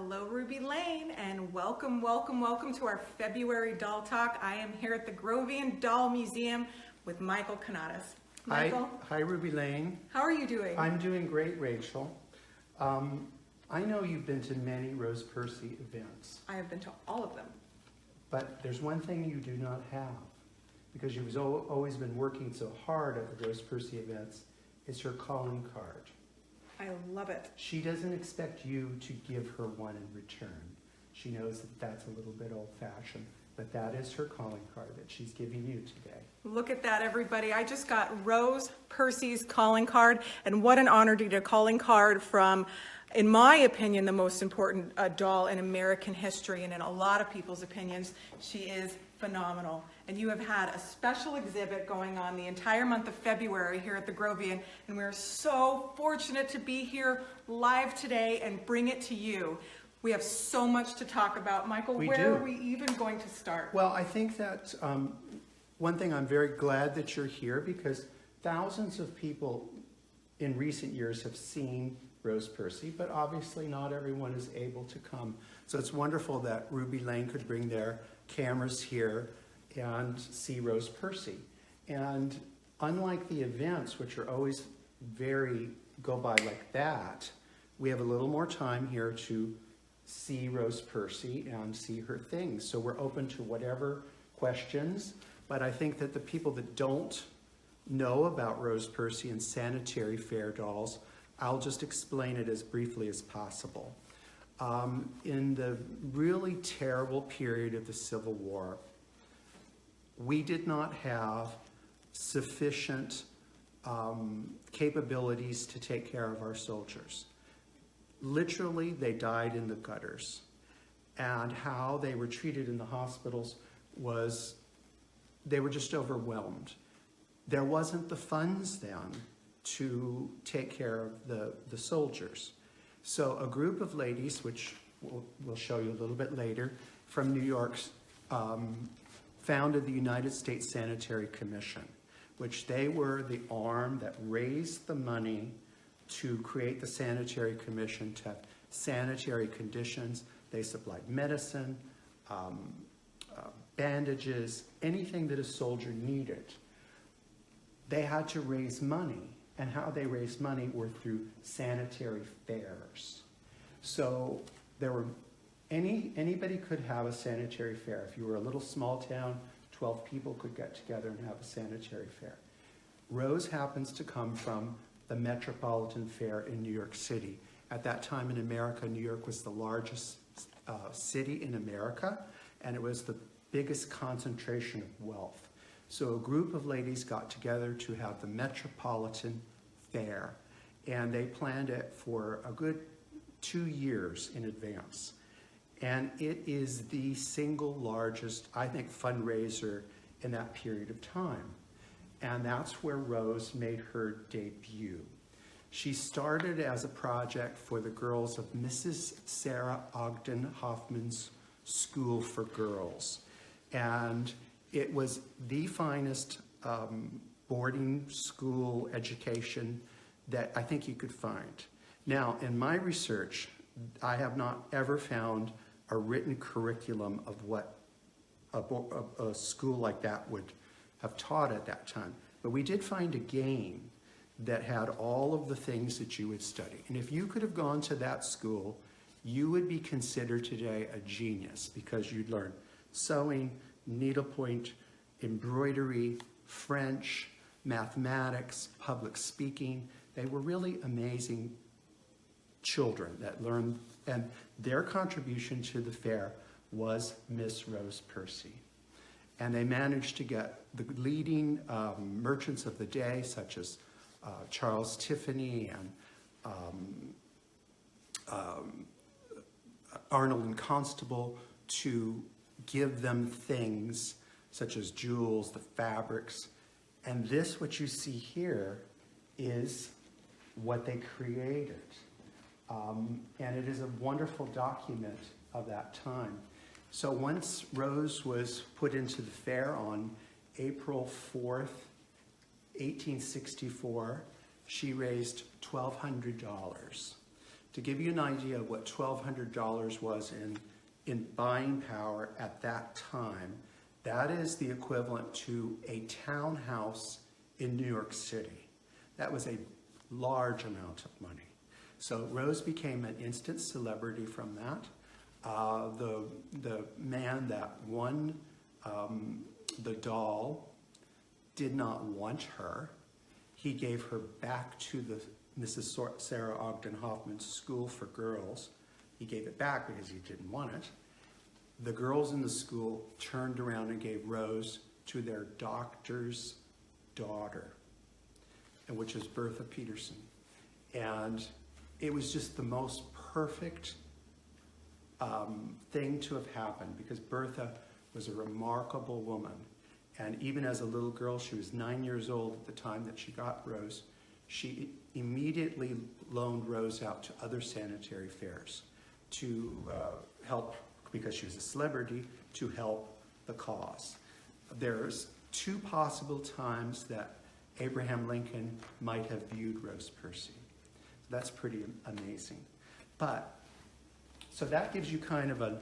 Hello, Ruby Lane, and welcome to our February Doll Talk. I am here at the Grovian Doll Museum with Michael Canadas. Michael? Hi, Ruby Lane. How are you doing? I'm doing great, Rachel. I know you've been to many Rose Percy events. I have been to all of them. But there's one thing you do not have, because you've always been working so hard at the Rose Percy events, is her calling card. I love it. She doesn't expect you to give her one in return. She knows that that's a little bit old-fashioned, but that is her calling card that she's giving you today. Look at that, everybody. I just got Rose Percy's calling card, and what an honor to get a calling card from, in my opinion, the most important doll in American history, and in a lot of people's opinions. She is phenomenal. And you have had a special exhibit going on the entire month of February here at the Grovian, and we're so fortunate to be here live today and bring it to you. We have so much to talk about. Michael, where are we even going to start? Well, I think that one thing, I'm very glad that you're here, because thousands of people in recent years have seen Rose Percy, but obviously not everyone is able to come. So it's wonderful that Ruby Lane could bring their cameras here and see Rose Percy. And unlike the events, which are always go by like that, we have a little more time here to see Rose Percy and see her things. So we're open to whatever questions, but I think that the people that don't know about Rose Percy and Sanitary Fair dolls, I'll just explain it as briefly as possible. In the really terrible period of the Civil War, we did not have sufficient capabilities to take care of our soldiers. Literally, they died in the gutters. And how they were treated in the hospitals was, they were just overwhelmed. There wasn't the funds then to take care of the soldiers. So a group of ladies, which we'll show you a little bit later, from New York, founded the United States Sanitary Commission, which they were the arm that raised the money to create the Sanitary Commission to have sanitary conditions. They supplied medicine, bandages, anything that a soldier needed. They had to raise money, and how they raised money were through sanitary fairs. So there were anybody could have a sanitary fair. If you were a little small town, 12 people could get together and have a sanitary fair. Rose happens to come from the Metropolitan Fair in New York City. At that time in America, New York was the largest city in America, and it was the biggest concentration of wealth. So a group of ladies got together to have the Metropolitan Fair, and they planned it for a good 2 years in advance. And it is the single largest, I think, fundraiser in that period of time. And that's where Rose made her debut. She started as a project for the girls of Mrs. Sarah Ogden Hoffman's School for Girls. And it was the finest boarding school education that I think you could find. Now, in my research, I have not ever found a written curriculum of what a school like that would have taught at that time. But we did find a game that had all of the things that you would study. And if you could have gone to that school, you would be considered today a genius, because you'd learn sewing, needlepoint, embroidery, French, mathematics, public speaking. They were really amazing children that learned, and their contribution to the fair was Miss Rose Percy. And they managed to get the leading merchants of the day, such as Charles Tiffany and Arnold and Constable, to give them things such as jewels, the fabrics. And this, what you see here, is what they created. And it is a wonderful document of that time. So once Rose was put into the fair on April 4th, 1864, she raised $1,200 To give you an idea of what $1,200 was in buying power at that time, that is the equivalent to a townhouse in New York City. That was a large amount of money. So Rose became an instant celebrity from that. The man that won the doll did not want her. He gave her back to the Mrs. Sarah Ogden Hoffman's School for Girls. He gave it back because he didn't want it. The girls in the school turned around and gave Rose to their doctor's daughter, which is Bertha Peterson. And it was just the most perfect thing to have happened, because Bertha was a remarkable woman. And even as a little girl, she was 9 years old at the time that she got Rose, she immediately loaned Rose out to other sanitary fairs to help, because she was a celebrity, to help the cause. There's 2 possible times that Abraham Lincoln might have viewed Rose Percy. That's pretty amazing. But, so that gives you kind of a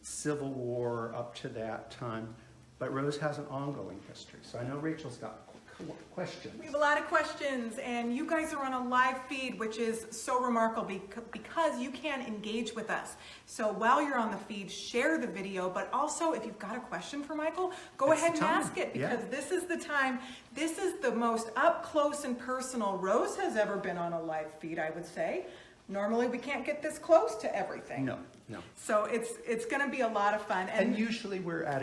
Civil War up to that time, but Rose has an ongoing history. So I know Rachel's got questions. We have a lot of questions, and you guys are on a live feed, which is so remarkable because you can engage with us. So while you're on the feed, share the video, but also if you've got a question for Michael, go ahead and ask it, because this is the time. This is the most up close and personal Rose has ever been on a live feed, I would say. Normally we can't get this close to everything. No. So it's going to be a lot of fun. And usually we're at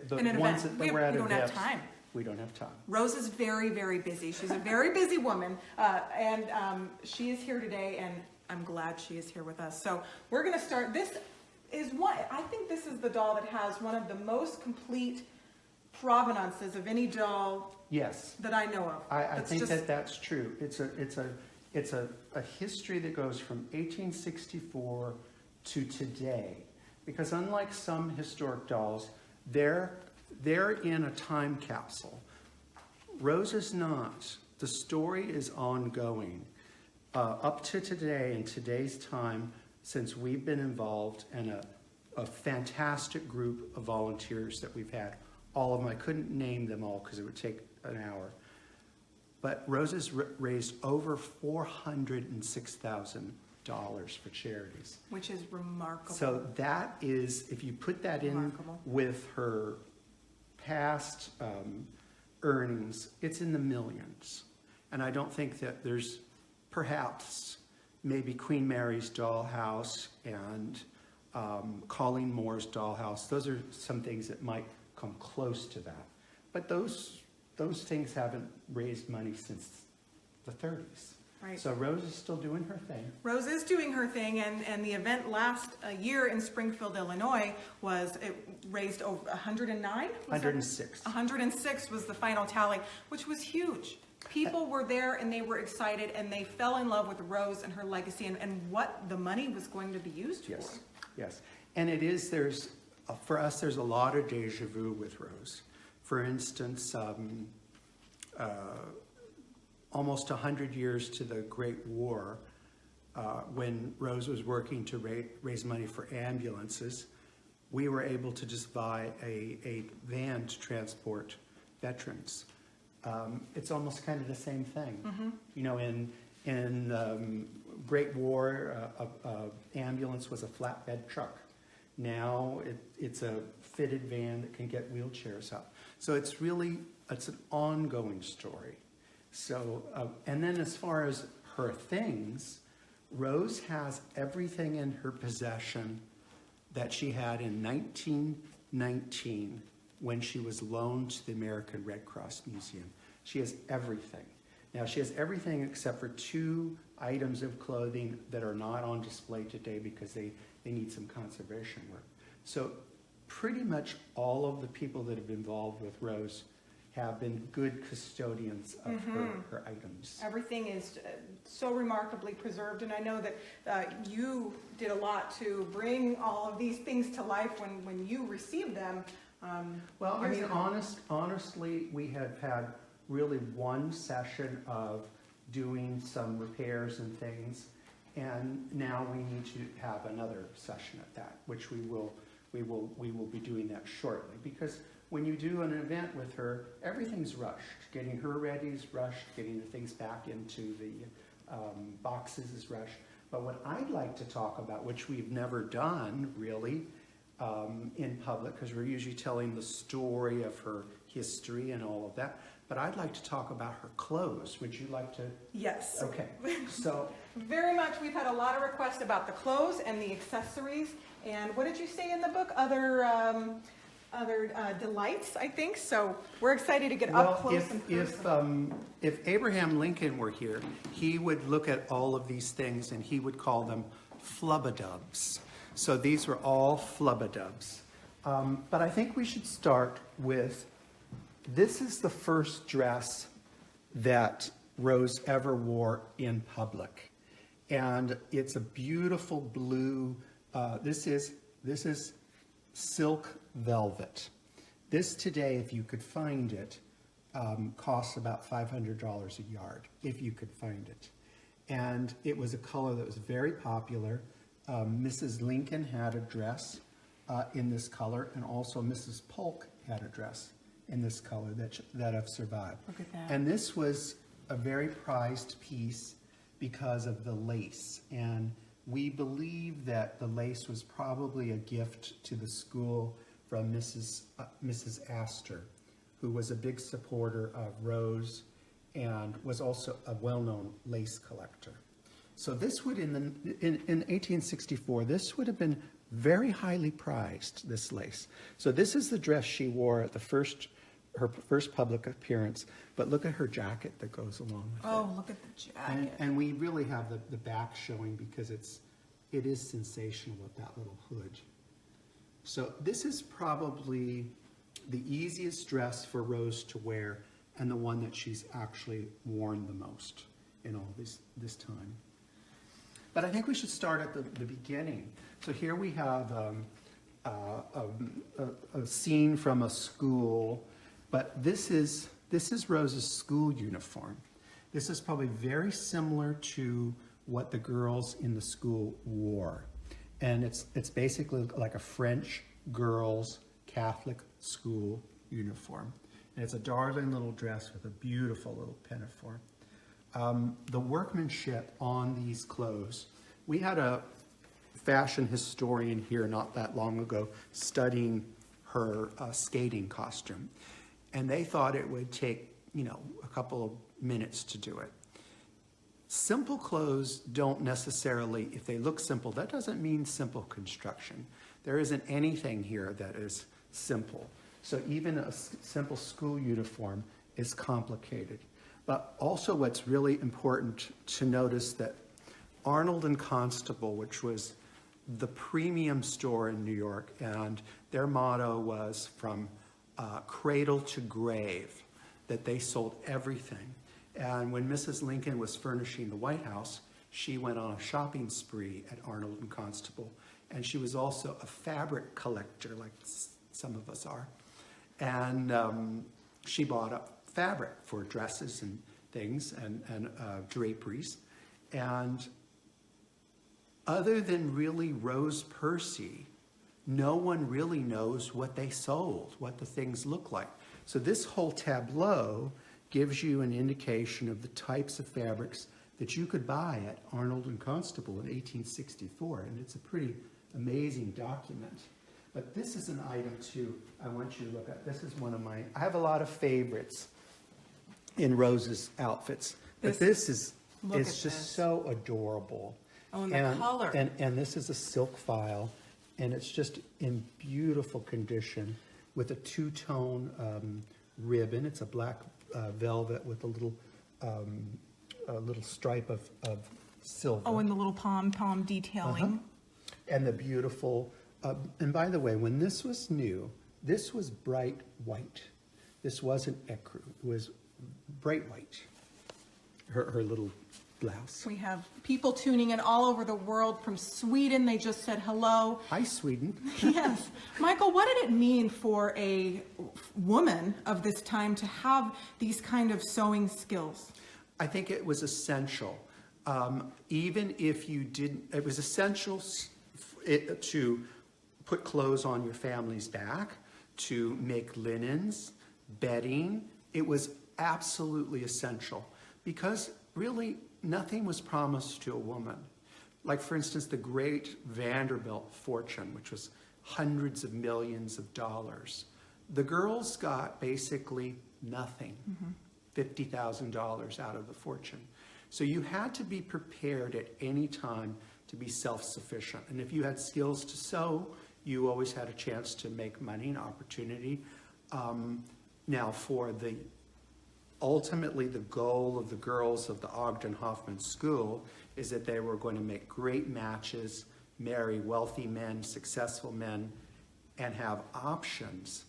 the an ones event. that we're at we don't events, have time. We don't have time. Rose is very, very busy. She's a very busy woman, and she is here today, and I'm glad she is here with us. So we're going to start. This is I think this is the doll that has one of the most complete provenances of any doll that I know of. I think that's true. It's a history that goes from 1864 to today, because unlike some historic dolls, they're in a time capsule. Rose is not. The story is ongoing up to today, in today's time, since we've been involved, and a fantastic group of volunteers that we've had. All of them, I couldn't name them all because it would take an hour. But Rose has raised over $406,000 for charities. Which is remarkable. So that is, if you put that in with her past earnings, it's in the millions. And I don't think that there's perhaps maybe Queen Mary's dollhouse and Colleen Moore's dollhouse. Those are some things that might come close to that. But those things haven't raised money since the 30s. Right. So Rose is still doing her thing. Rose is doing her thing, and the event last year in Springfield, Illinois, it raised over 109? 106. 106 was the final tally, which was huge. People were there, and they were excited, and they fell in love with Rose and her legacy and what the money was going to be used for. Yes. And for us, there's a lot of deja vu with Rose. For instance, almost 100 years to the Great War, when Rose was working to raise money for ambulances, we were able to just buy a van to transport veterans. It's almost kind of the same thing. Mm-hmm. You know, in Great War, ambulance was a flatbed truck. Now it's a fitted van that can get wheelchairs up. So it's an ongoing story. So, and then as far as her things, Rose has everything in her possession that she had in 1919 when she was loaned to the American Red Cross Museum. She has everything. Now, she has everything except for 2 items of clothing that are not on display today because they need some conservation work. So pretty much all of the people that have been involved with Rose have been good custodians of her items. Everything is so remarkably preserved, and I know that you did a lot to bring all of these things to life when you received them. Well, I mean, honestly, we have had really one session of doing some repairs and things, And now we need to have another session at that, which we will be doing that shortly. Because when you do an event with her, everything's rushed. Getting her ready is rushed. Getting the things back into the boxes is rushed. But what I'd like to talk about, which we've never done really in public, because we're usually telling the story of her history and all of that. But I'd like to talk about her clothes. Would you like to? Yes. Okay. So very much. We've had a lot of requests about the clothes and the accessories. And what did you say in the book? Other delights, I think. So we're excited to get up close and personal. If Abraham Lincoln were here, he would look at all of these things and he would call them flubbadubs. So these were all flubbadubs. But I think we should start with, this is the first dress that Rose ever wore in public. And it's a beautiful blue, this is silk velvet. This today, if you could find it, costs about $500 a yard, if you could find it. And it was a color that was very popular. Mrs. Lincoln had a dress in this color, and also Mrs. Polk had a dress in this color that have survived. Look at that. And this was a very prized piece because of the lace. And we believe that the lace was probably a gift to the school from Mrs. Astor, who was a big supporter of Rose and was also a well-known lace collector. So this would, in 1864, this would have been very highly prized, this lace. So this is the dress she wore at her first public appearance, but look at her jacket that goes along with it. Oh, look at the jacket. And we really have the back showing because it is sensational with that little hood. So this is probably the easiest dress for Rose to wear and the one that she's actually worn the most in all this time. But I think we should start at the beginning. So here we have a scene from a school, but this is Rose's school uniform. This is probably very similar to what the girls in the school wore. And it's basically like a French girls' Catholic school uniform. And it's a darling little dress with a beautiful little pinafore. The workmanship on these clothes, we had a fashion historian here not that long ago studying her skating costume. And they thought it would take, a couple of minutes to do it. Simple clothes don't necessarily, if they look simple, that doesn't mean simple construction. There isn't anything here that is simple. So even a simple school uniform is complicated. But also what's really important to notice that Arnold and Constable, which was the premium store in New York, and their motto was from cradle to grave, that they sold everything. And when Mrs. Lincoln was furnishing the White House, she went on a shopping spree at Arnold and Constable. And she was also a fabric collector, like some of us are. And she bought up fabric for dresses and things and draperies. And other than really Rose Percy, no one really knows what they sold, what the things look like. So this whole tableau gives you an indication of the types of fabrics that you could buy at Arnold and Constable in 1864, and it's a pretty amazing document. But this is an item too I want you to look at. This is one of my, I have a lot of favorites in Rose's outfits, but this is, it's just so adorable. Oh, and the color. And this is a silk file, and it's just in beautiful condition with a two-tone ribbon. It's a black velvet with a little stripe of silver. Oh, and the little pom detailing. And the beautiful, and by the way, when this was new, this was bright white. This wasn't ecru, it was bright white, her little blouse. We have people tuning in all over the world from Sweden. They just said hello. Hi, Sweden. Yes. Michael, what did it mean for a woman of this time to have these kind of sewing skills? I think it was essential. Even if you didn't, it was essential to put clothes on your family's back, to make linens, bedding. It was absolutely essential because really nothing was promised to a woman. Like, for instance, the great Vanderbilt fortune, which was hundreds of millions of dollars. The girls got basically nothing, $50,000 out of the fortune. So you had to be prepared at any time to be self-sufficient. And if you had skills to sew, you always had a chance to make money and opportunity. Now, ultimately the goal of the girls of the Ogden Hoffman School is that they were going to make great matches, marry wealthy men, successful men, and have options.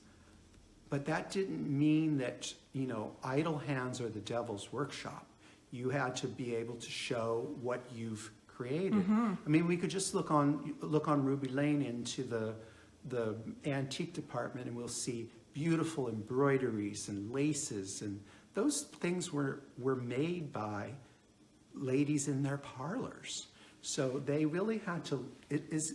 But that didn't mean that, you know, idle hands are the devil's workshop. You had to be able to show what you've created. I mean, we could just look on Ruby Lane into the antique department, and we'll see beautiful embroideries and laces, and those things were made by ladies in their parlors. So they really had to,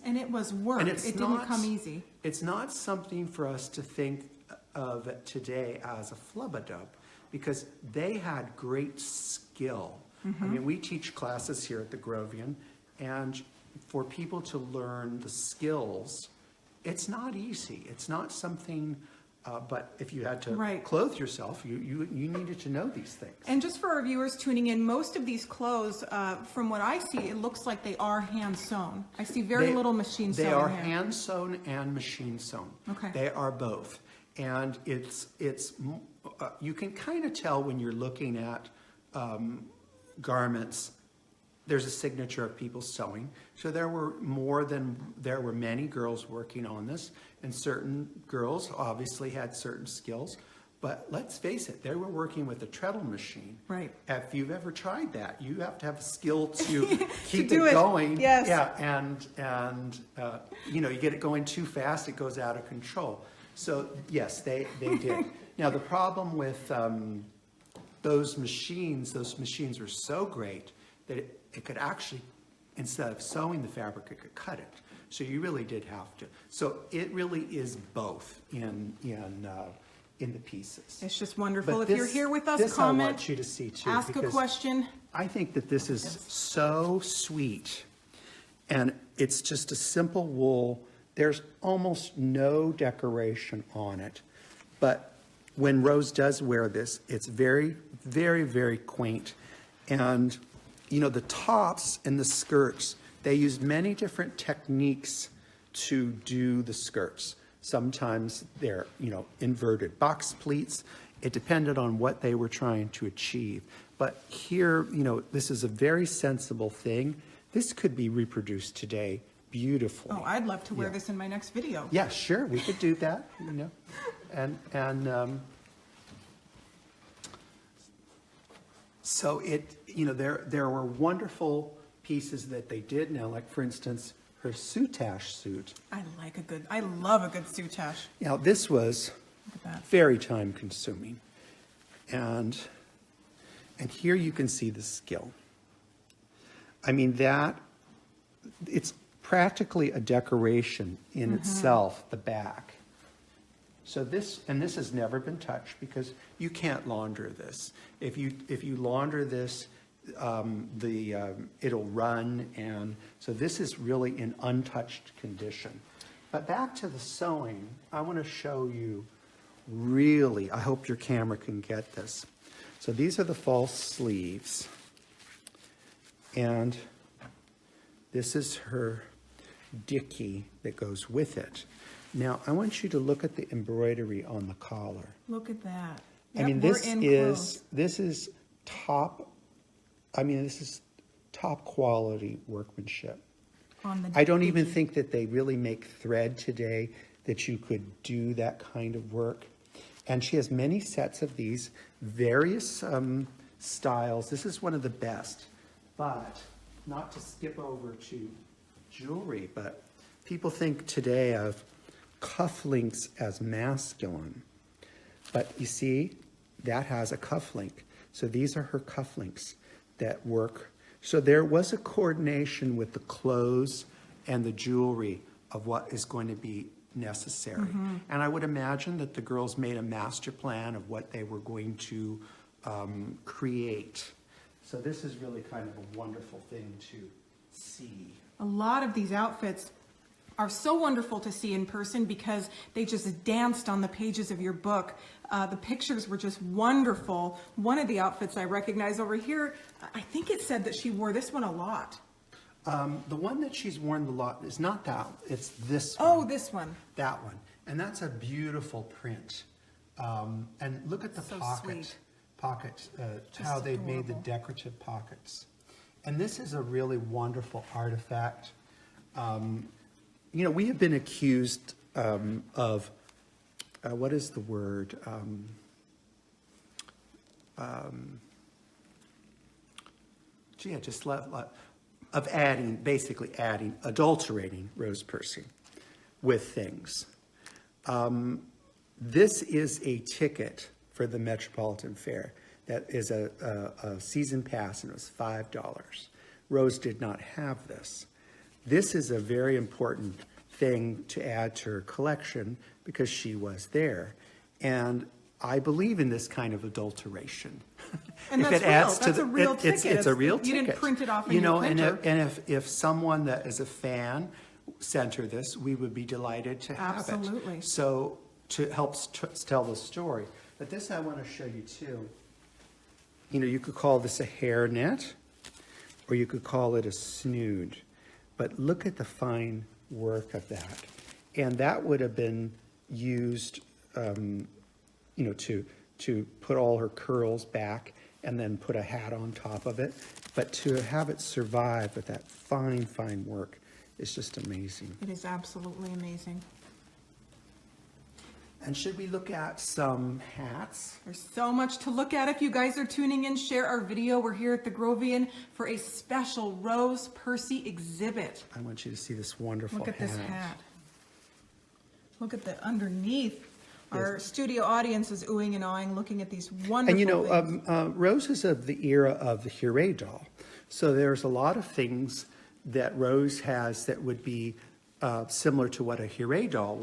And it was work. It didn't come easy. It's not something for us to think of it today as a flub-a-dub, because they had great skill. I mean, we teach classes here at the Grovian, and for people to learn the skills, it's not easy. It's not something, but if you had to clothe yourself, you needed to know these things. And just for our viewers tuning in, most of these clothes, from what I see, it looks like they are hand sewn. I see very little machine sewing. They are here. hand sewn and machine sewn. Okay. They are both. And it's you can kind of tell when you're looking at garments, there's a signature of people sewing. So there were many girls working on this, and certain girls obviously had certain skills. But let's face it, they were working with a treadle machine. Right. If you've ever tried that, you have to have a skill to keep do it it. going. Yes. Yeah, and you know, you get it going too fast, it goes out of control. So yes, they did. Now the problem with those machines were so great that it could actually, instead of sewing the fabric, it could cut it. So you really did have to. So it really is both in the pieces. It's just wonderful. But If you're here with us, this comment, I want you to see too, ask a because question. I think that this is so sweet, and it's just a simple wool. There's almost no decoration on it, but when Rose does wear this, it's very, very, very quaint. And, you know, the tops and the skirts, they use many different techniques to do the skirts. Sometimes they're, you know, inverted box pleats. It depended on what they were trying to achieve. But here, you know, this is a very sensible thing. This could be reproduced today beautifully. Oh, I'd love to wear this in my next video. Yeah, sure, we could do that, you know. So it, you know, there were wonderful pieces that they did now, like for instance, her soutache suit. I love a good soutache. Now this was Look at that. very time consuming. And here you can see the skill. I mean, it's practically a decoration in itself, the back. So this has never been touched because you can't launder this. If you launder this, it'll run, and so this is really in untouched condition. But back to the sewing, I want to show you really, I hope your camera can get this. So these are the false sleeves, and this is her dicky that goes with it. Now, I want you to look at the embroidery on the collar. Look at that. I mean, this is top quality workmanship. I don't even think that they really make thread today that you could do that kind of work. And she has many sets of these, various styles. This is one of the best, but not to skip over to jewelry, but people think today of cufflinks as masculine. But you see, that has a cufflink. So these are her cufflinks that work. So there was a coordination with the clothes and the jewelry of what is going to be necessary. And I would imagine that the girls made a master plan of what they were going to create. So this is really kind of a wonderful thing to see. A lot of these outfits are so wonderful to see in person because they just danced on the pages of your book. The pictures were just wonderful. One of the outfits I recognize over here, I think it said that she wore this one a lot. The one that she's worn a lot is not that, it's this one. Oh, this one. That one. And that's a beautiful print. And look at the So pocket, sweet. how they've made the adorable. decorative pockets. And this is a really wonderful artifact. You know, we have been accused of, what is the word? Of adding, basically adding, adulterating Rose Percy with things. This is a ticket for the Metropolitan Fair. That is a season pass, and it was $5. Rose did not have this. This is a very important thing to add to her collection because she was there. And I believe in this kind of adulteration. And If that's it adds real. to That's the- a real ticket. It's a real ticket. You didn't print it off in You your know, and printer. if someone that is a fan sent her this, we would be delighted to have it. Absolutely. So to help tell the story. But this I want to show you too. You know, you could call this a hairnet, or you could call it a snood. But look at the fine work of that. And that would have been used, you know, to put all her curls back and then put a hat on top of it. But to have it survive with that fine, fine work is just amazing. It is absolutely amazing. And should we look at some hats? There's so much to look at. If you guys are tuning in, share our video. We're here at the Grovian for a special Rose Percy exhibit. I want you to see this wonderful Look at hat. this hat. Look at the underneath. Our Yes. studio audience is oohing and awing looking at these wonderful And you know, things. Rose is of the era of the Hurray doll. So there's a lot of things that Rose has that would be similar to what a Hurray doll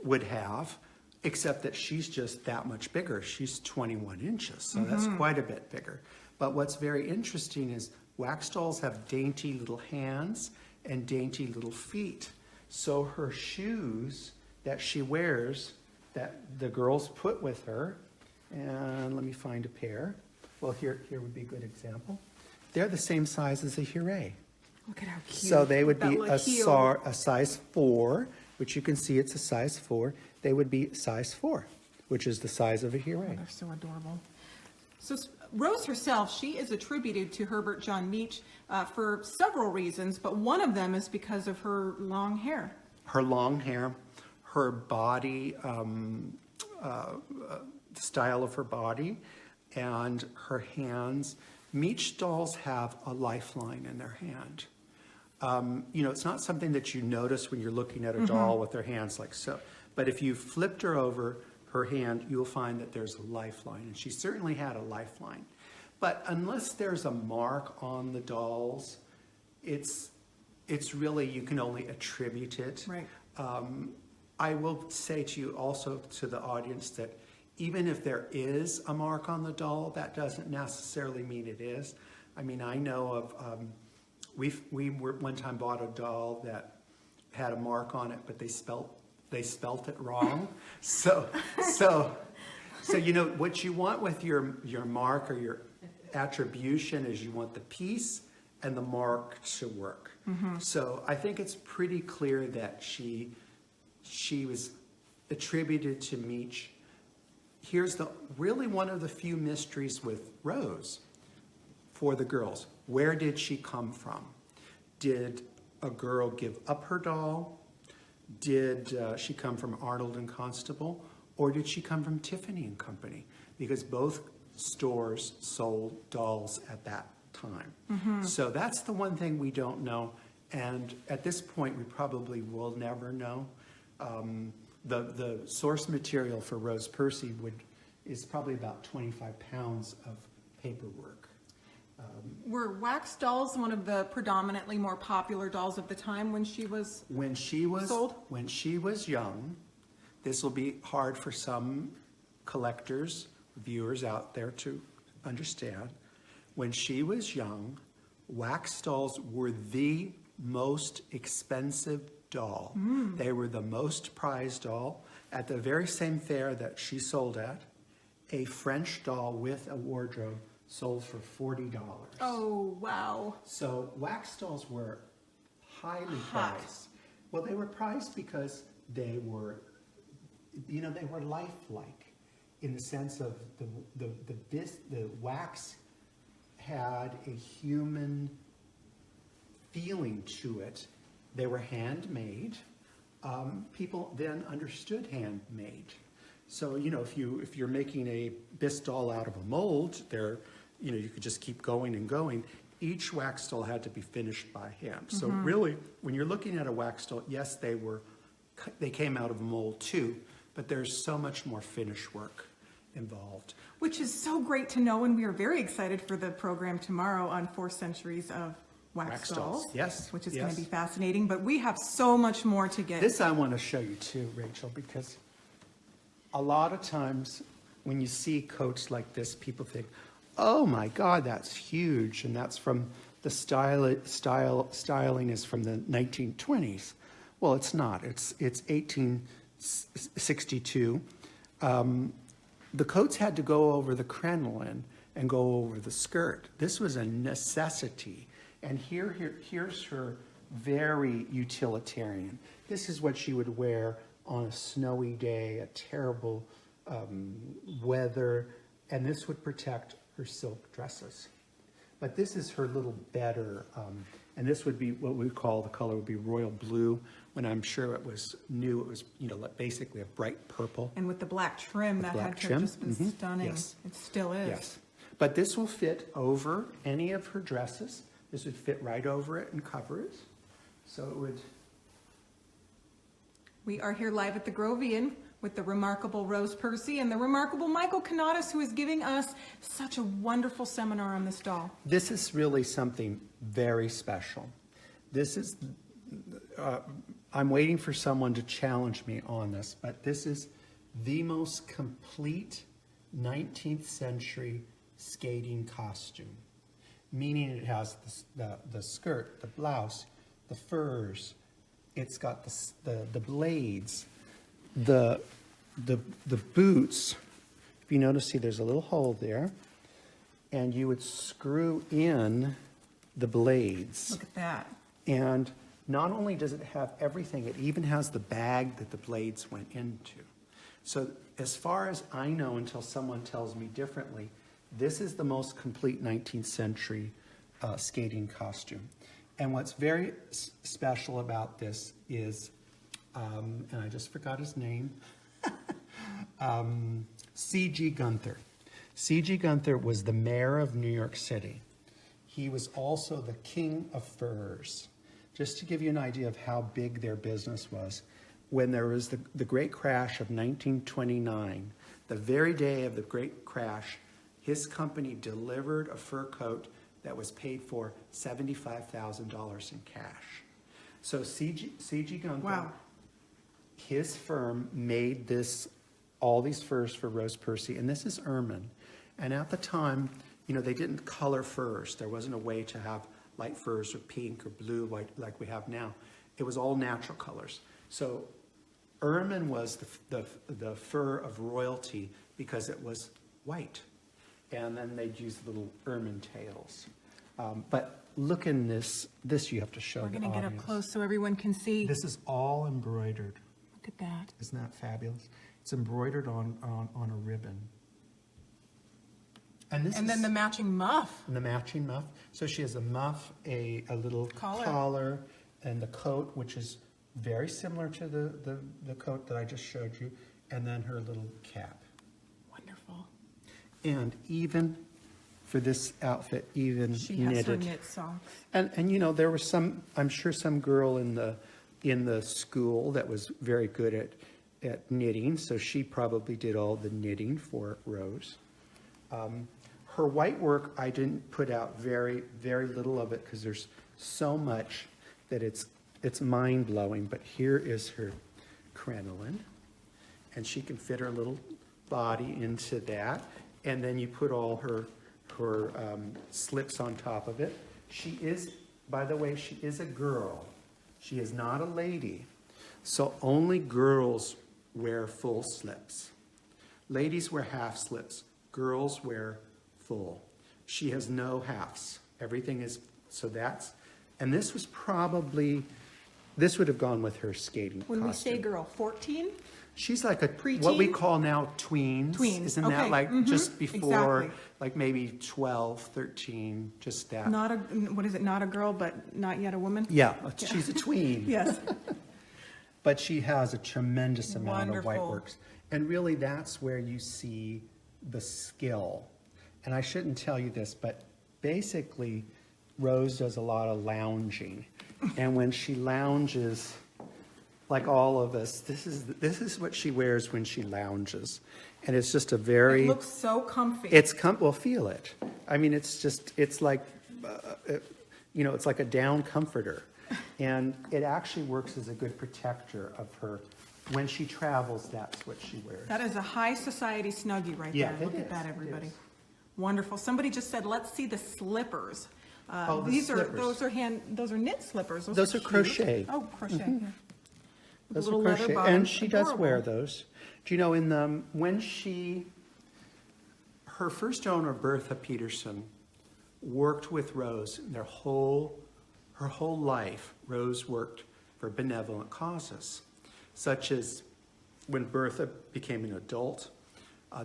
would have, except that she's just that much bigger. She's 21 inches, so that's quite a bit bigger. But what's very interesting is wax dolls have dainty little hands and dainty little feet. So her shoes that she wears, that the girls put with her, and let me find a pair. Well, here would be a good example. They're the same size as a Hurray. Look at how cute. So they would That be little heel. a size 4, which you can see it's a size 4. They would be size 4, which is the size of a Oh, Hurray. they're so adorable. So Rose herself, she is attributed to Herbert John Meach for several reasons, but one of them is because of her long hair. Her long hair, her body, style of her body, and her hands. Meach dolls have a lifeline in their hand. You know, it's not something that you notice when you're looking at a doll with their hands like so. But if you flipped her over, her hand, you'll find that there's a lifeline. And she certainly had a lifeline. But unless there's a mark on the dolls, it's really, you can only attribute it. Right. I will say to you also, to the audience, that even if there is a mark on the doll, that doesn't necessarily mean it is. I mean, I know of, we one time bought a doll that had a mark on it, but they spelt it wrong. So you know, what you want with your mark or your attribution is you want the piece and the mark to work. So I think it's pretty clear that she was attributed to Meach. Here's really one of the few mysteries with Rose for the girls. Where did she come from? Did a girl give up her doll? Did she come from Arnold and Constable? Or did she come from Tiffany and Company? Because both stores sold dolls at that time. So that's the one thing we don't know. And at this point, we probably will never know. The source material for Rose Percy is probably about 25 pounds of paperwork. Were wax dolls one of the predominantly more popular dolls of the time when she was sold? When she was young, this will be hard for some collectors, viewers out there to understand. When she was young, wax dolls were the most expensive doll. They were the most prized doll. At the very same fair that she sold at, a French doll with a wardrobe sold for $40. Oh, wow. So wax dolls were highly Hot. prized. Well, they were prized because they were, you know, they were lifelike in the sense of the wax had a human feeling to it. They were handmade. People then understood handmade. So, you know, if you're making a bisque doll out of a mold, you could just keep going and going. Each wax doll had to be finished by hand. So really, when you're looking at a wax doll, yes, they came out of a mold too, but there's so much more finish work involved. Which is so great to know, and we are very excited for the program tomorrow on 4 centuries of wax dolls. Yes, Which is yes. going to be fascinating, but we have so much more to get. This I want to show you too, Rachel, because a lot of times when you see coats like this, people think, oh my God, that's huge. And that's from the styling is from the 1920s. Well, it's not. It's 1862. The coats had to go over the crinoline and go over the skirt. This was a necessity. And here's her very utilitarian. This is what she would wear on a snowy day, a terrible weather, and this would protect her silk dresses. But this is her little better, and this would be what we call, the color would be royal blue. When I'm sure it was new, it was, you know, like basically a bright purple. And with the black trim, that black had to trim? have just been stunning. Yes. It still is. Yes. But this will fit over any of her dresses. This would fit right over it and cover it. So it would. We are here live at the Grovian with the remarkable Rose Percy and the remarkable Michael Canadas, who is giving us such a wonderful seminar on this doll. This is really something very special. This is, I'm waiting for someone to challenge me on this, but this is the most complete 19th century skating costume. Meaning it has the skirt, the blouse, the furs, it's got the blades, the boots. If you notice, see there's a little hole there, and you would screw in the blades. Look at that. And not only does it have everything, it even has the bag that the blades went into. So as far as I know, until someone tells me differently, this is the most complete 19th century skating costume. And what's very special about this is, and I just forgot his name, C.G. Gunther. C.G. Gunther was the mayor of New York City. He was also the king of furs. Just to give you an idea of how big their business was, when there was the great crash of 1929, the very day of the great crash, his company delivered a fur coat that was paid for $75,000 in cash. So C.G. Gunther, Wow. his firm made all these furs for Rose Percy, and this is ermine. And at the time, you know, they didn't color furs. There wasn't a way to have light furs or pink or blue like we have now. It was all natural colors. So ermine was the fur of royalty because it was white. And then they'd use little ermine tails. But look in this you have to show the audience. We're going to get up close so everyone can see. This is all embroidered. Look at that. Isn't that fabulous? It's embroidered on a ribbon. And Then the matching muff. the matching muff. So she has a muff, a little Collar. collar, and the coat, which is very similar to the coat that I just showed you, and then her little cap. Wonderful. And even for this outfit, even She has knitted. her knit socks. And you know, there was I'm sure some girl in the school that was very good at knitting, so she probably did all the knitting for Rose. her white work, I didn't put out very, very little of it because there's so much that it's mind-blowing. But here is her crinoline, and she can fit her little body into that. And then you put all her slips on top of it. She is, by the way, she is a girl. She is not a lady. So only girls wear full slips. Ladies wear half slips. Girls wear full. She has no halves. Everything is, so that's, and this was probably, this would have gone with her skating When we costume. say girl, 14? She's like a, Preteen? what we call now tweens. Tweens, Isn't okay. that like just before, exactly. like maybe 12, 13, just that. Not a, what is it, not a girl, but not yet a woman? Yeah, she's a tween. Yes. But she has a tremendous amount of white Wonderful. works. And really that's where you see the skill. And I shouldn't tell you this, but basically Rose does a lot of lounging. And when she lounges, like all of us, this is what she wears when she lounges. And it's just a very... It looks so comfy. Well, feel it. I mean, it's just, it's like, it's like a down comforter. And it actually works as a good protector of her. When she travels, that's what she wears. That is a high society snuggie right Yeah, there. Look it at that, is, it everybody. is. Wonderful. Somebody just said, let's see the slippers. Oh, the These slippers. those are knit slippers. Those are cute. crochet. Oh, crochet. Yeah. With Those little are leather crochet. bottoms. And she does Adorable. wear those. Do you know, when her first owner, Bertha Peterson, worked with Rose, her whole life, Rose worked for benevolent causes, such as when Bertha became an adult,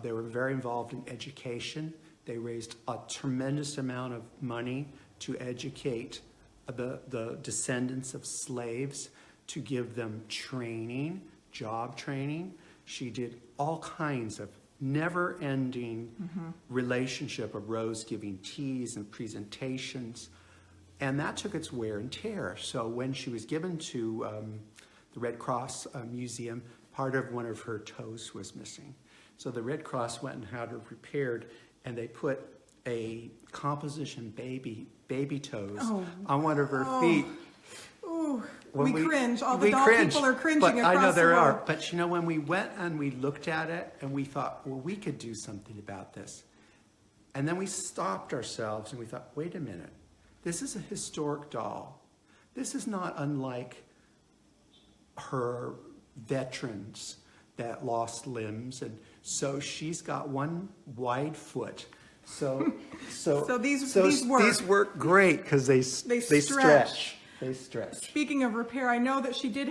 they were very involved in education. They raised a tremendous amount of money to educate the descendants of slaves, to give them training, job training. She did all kinds of never-ending relationship of Rose giving teas and presentations. And that took its wear and tear. So when she was given to the Red Cross Museum, part of one of her toes was missing. So the Red Cross went and had her repaired, and they put a composition baby toes on one of her feet. Ooh, When we cringe. All the we doll cringe, people are cringing but across I know the there world. are. But when we went and we looked at it and we thought, well, we could do something about this. And then we stopped ourselves and we thought, wait a minute. This is a historic doll. This is not unlike her veterans that lost limbs. And so she's got one wide foot. So these work. These work great because they stretch. They stretch. Speaking of repair, I know that she did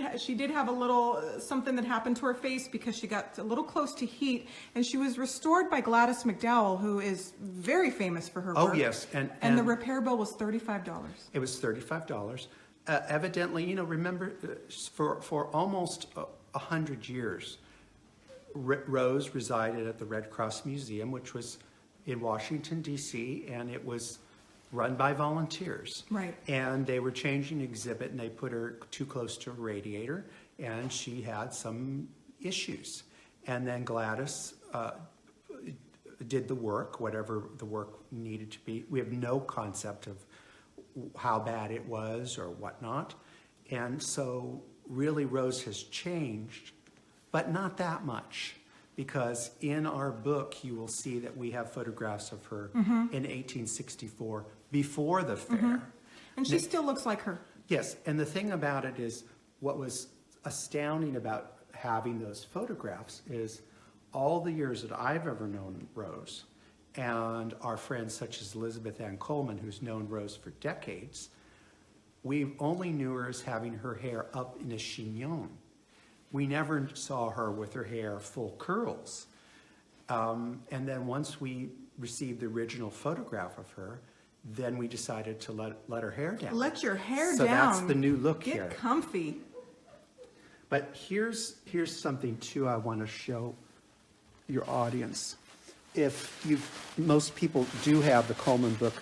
have a little something that happened to her face because she got a little close to heat, and she was restored by Gladys McDowell, who is very famous for her work. Oh yes, and the repair bill was $35. It was $35. Evidently, remember, for almost 100 years, Rose resided at the Red Cross Museum, which was in Washington, D.C., and it was run by volunteers. Right. And they were changing exhibit, and they put her too close to a radiator, and she had some issues. And then Gladys did the work, whatever the work needed to be. We have no concept of how bad it was or whatnot. And so really Rose has changed, but not that much. Because in our book, you will see that we have photographs of her in 1864, before the fair. And she still looks like her. Yes, and the thing about it is, what was astounding about having those photographs is all the years that I've ever known Rose, and our friends such as Elizabeth Ann Coleman, who's known Rose for decades, we only knew her as having her hair up in a chignon. We never saw her with her hair full curls. And then once we received the original photograph of her, then we decided to let her hair down. Let your hair so down. So that's the new look Get here. comfy. But here's something too I want to show your audience. Most people do have the Coleman book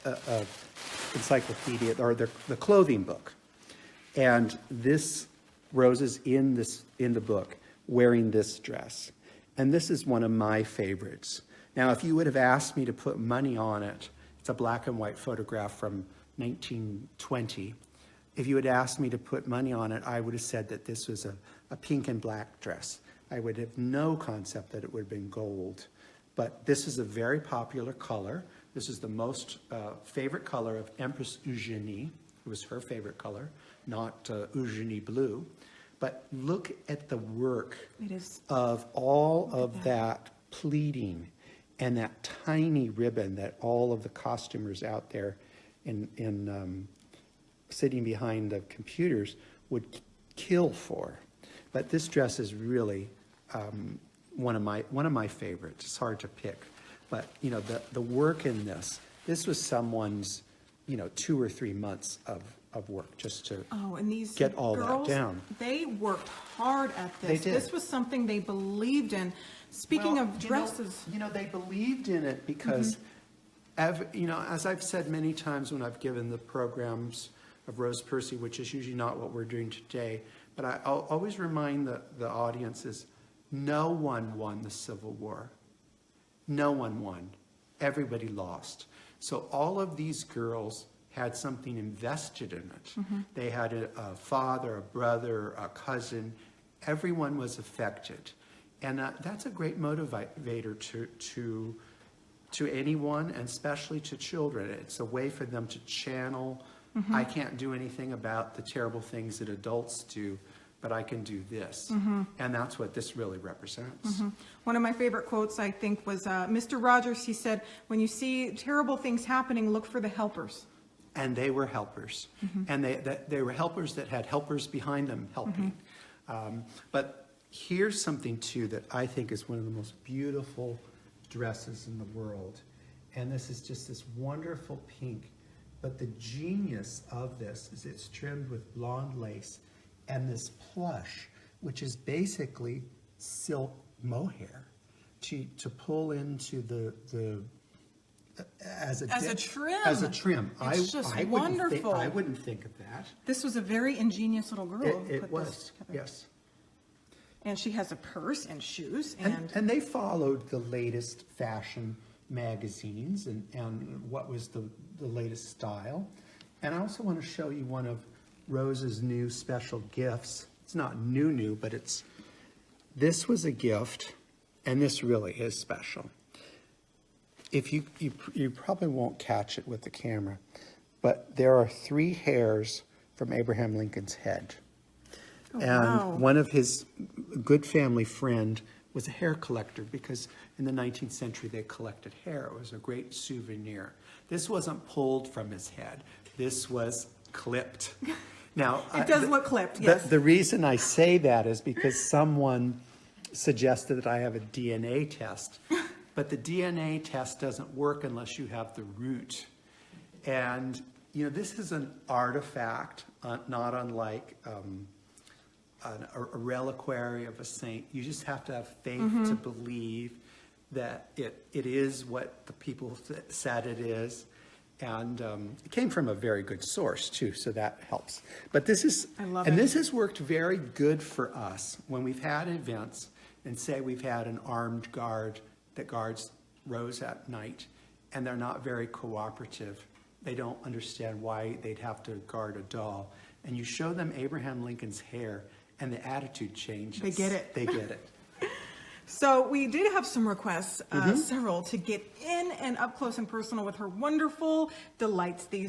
of encyclopedia, or the clothing book. And this Rose is in the book wearing this dress. And this is one of my favorites Now, if you would have asked me to put money on it, it's a black and white photograph from 1920. If you had asked me to put money on it, I would have said that this was a pink and black dress. I would have no concept that it would have been gold. But this is a very popular color. This is the most favorite color of Empress Eugenie. It was her favorite color, not Eugenie blue. But look at the work of all of that pleating and that tiny ribbon that all of the costumers out there in sitting behind the computers would kill for. But this dress is really one of my favorites. It's hard to pick, but you know the work in this was someone's 2 or 3 months of work just to and these get all girls, that down. They worked hard at this. They did. This was something they believed in. Speaking of dresses, they believed in it because, as I've said many times when I've given the programs of Rose Percy, which is usually not what we're doing today, but I'll always remind the audiences, no one won the Civil War. No one won. Everybody lost. So all of these girls had something invested in it. They had a father, a brother, a cousin. Everyone was affected. And that's a great motivator to anyone, and especially to children. It's a way for them to channel, I can't do anything about the terrible things that adults do, but I can do this. And that's what this really represents. one of my favorite quotes, I think, was Mr. Rogers. He said, when you see terrible things happening, look for the helpers. And they were helpers. And they were helpers that had helpers behind them helping. But here's something, too, that I think is one of the most beautiful dresses in the world. And this is just this wonderful pink. But the genius of this is it's trimmed with blonde lace and this plush, which is basically silk mohair to pull into the as a trim. As a trim. It's just wonderful. I wouldn't think of that. This was a very ingenious little girl. who It put was, this together. yes. And she has a purse and shoes And they followed the latest fashion magazines and what was the latest style. And I also want to show you one of Rose's new special gifts. It's not new, but this was a gift, and this really is special. If you probably won't catch it with the camera, but there are 3 hairs from Abraham Lincoln's head. Oh, and wow. one of his good family friend was a hair collector, because in the 19th century they collected hair. It was a great souvenir. This wasn't pulled from his head. This was clipped. Now, It does look clipped, yes. The reason I say that is because someone suggested that I have a DNA test, but the DNA test doesn't work unless you have the root. And, this is an artifact, not unlike a reliquary of a saint. You just have to have faith to believe that it is what the people said it is. And it came from a very good source too, so that helps. But this has worked very good for us when we've had events, and say we've had an armed guard that guards Rose at night, and they're not very cooperative. They don't understand why they'd have to guard a doll. And you show them Abraham Lincoln's hair, and the attitude changes. They get it. They get it. So we did have some requests, several, to get in and up close and personal with her wonderful delights, the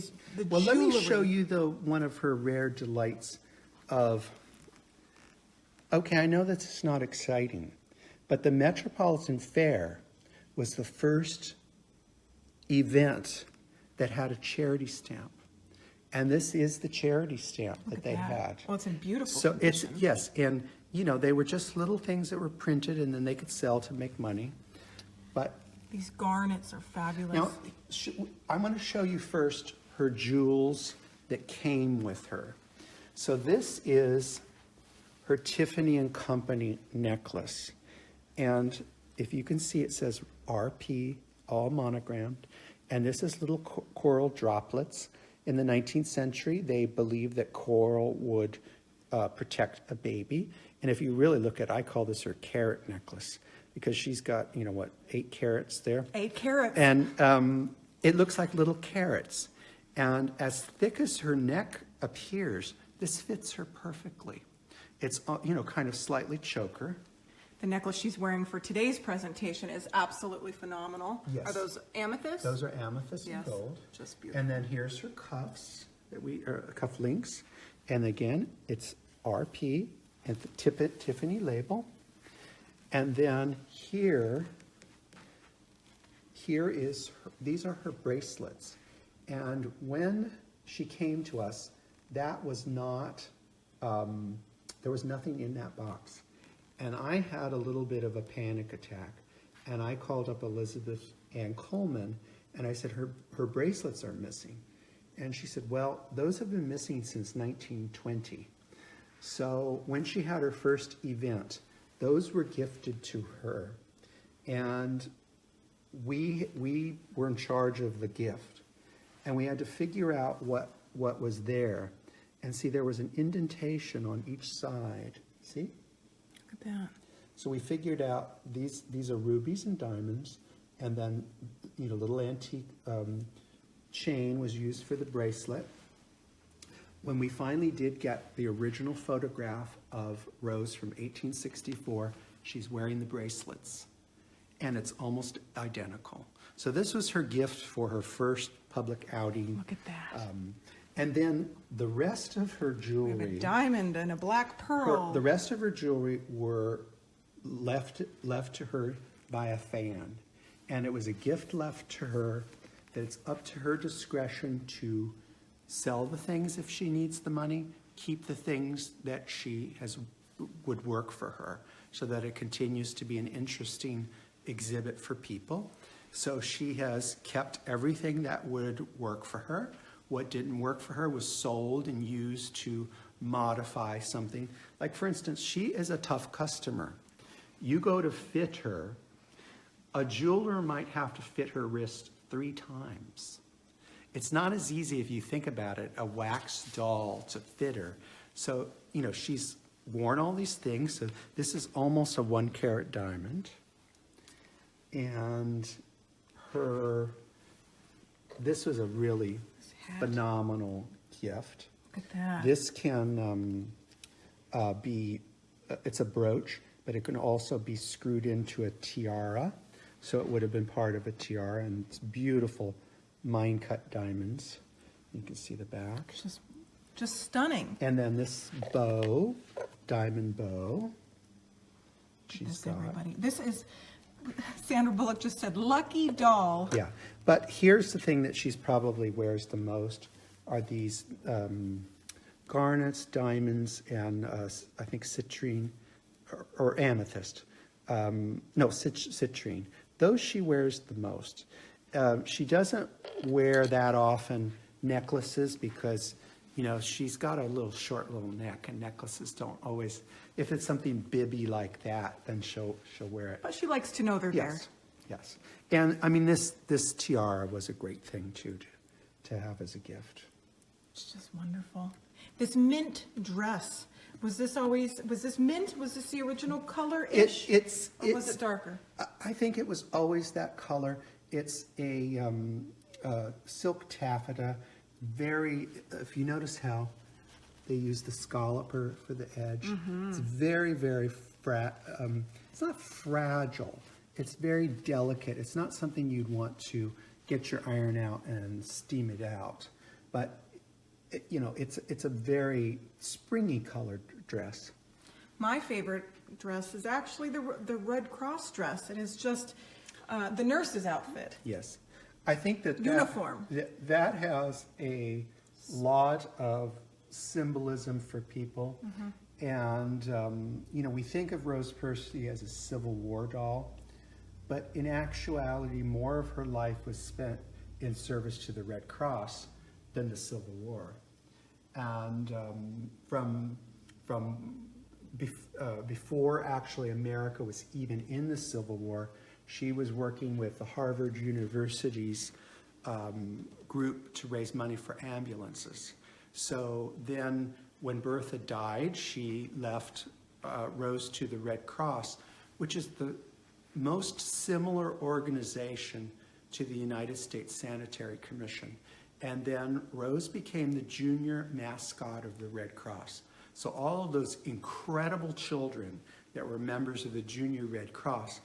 Well, let jewelry. me show you one of her rare delights of, okay, I know that's not exciting, but the Metropolitan Fair was the first event that had a charity stamp. And this is the charity stamp that they had. Well, it's in beautiful So condition. yes, and they were just little things that were printed and then they could sell to make money. But These garnets are fabulous. now, I'm going to show you first her jewels that came with her. So this is her Tiffany and Company necklace. And if you can see, it says RP, all monogrammed. And this is little coral droplets. In the 19th century, they believed that coral would protect a baby. And if you really look at, I call this her carrot necklace, because she's got, 8 carats there. 8 carats. And it looks like little carrots. And as thick as her neck appears, this fits her perfectly. It's, kind of slightly choker. The necklace she's wearing for today's presentation is absolutely phenomenal. Yes. Are those amethyst? Those are amethyst Yes, and gold. just beautiful. And then here's her cuffs, cuff links. And again, it's RP and the Tiffany label. And then here is, these are her bracelets. And when she came to us, that was not, there was nothing in that box. And I had a little bit of a panic attack. And I called up Elizabeth Ann Coleman, and I said, her bracelets are missing. And she said, well, those have been missing since 1920. So when she had her first event, those were gifted to her. And we were in charge of the gift. And we had to figure out what was there. And see, there was an indentation on each side. See? Look at that. So we figured out these are rubies and diamonds, and then little antique chain was used for the bracelet. When we finally did get the original photograph of Rose from 1864, she's wearing the bracelets, and it's almost identical. So this was her gift for her first public outing. Look at that. And then the rest of her We jewelry. have a diamond and a black pearl. The rest of her jewelry were left to her by a fan. And it was a gift left to her that it's up to her discretion to sell the things if she needs the money, keep the things that would work for her, so that it continues to be an interesting exhibit for people. So she has kept everything that would work for her. What didn't work for her was sold and used to modify something. Like, for instance, she is a tough customer. You go to fit her, a jeweler might have to fit her wrist 3 times. It's not as easy, if you think about it, a wax doll to fit her. So, she's worn all these things. So this is almost a 1-carat diamond. And this was a really phenomenal gift. Look at that. This can it's a brooch, but it can also be screwed into a tiara. So it would have been part of a tiara, and it's beautiful mine-cut diamonds. You can see the back. Just stunning. And then this bow, diamond bow. Everybody. This is, Sandra Bullock just said, lucky doll. Yeah, but here's the thing that she's probably wears the most are these garnets, diamonds, and I think citrine or amethyst. Citrine. Those she wears the most. She doesn't wear that often necklaces because, she's got a short little neck, and necklaces don't always. If it's something bibby like that, then she'll wear it. But she likes to know they're there. Yes. And I mean, this tiara was a great thing too to have as a gift. It's just wonderful. This mint dress, was this mint? Was this the original color-ish? Or was it darker? I think it was always that color. It's a silk taffeta. If you notice how they use the scalloper for the edge, it's very, very it's not fragile. It's very delicate. It's not something you'd want to get your iron out and steam it out. But, it's a very springy colored dress. My favorite dress is actually the Red Cross dress. It is just the nurse's outfit. Yes. I think that uniform. That has a lot of symbolism for people. And, we think of Rose Percy as a Civil War doll, but in actuality, more of her life was spent in service to the Red Cross than the Civil War. And before actually America was even in the Civil War, she was working with the Harvard University's group to raise money for ambulances. So then when Bertha died, she left Rose to the Red Cross, which is most similar organization to the United States Sanitary Commission. And then Rose became the junior mascot of the Red Cross. So all of those incredible children that were members of the Junior Red Cross,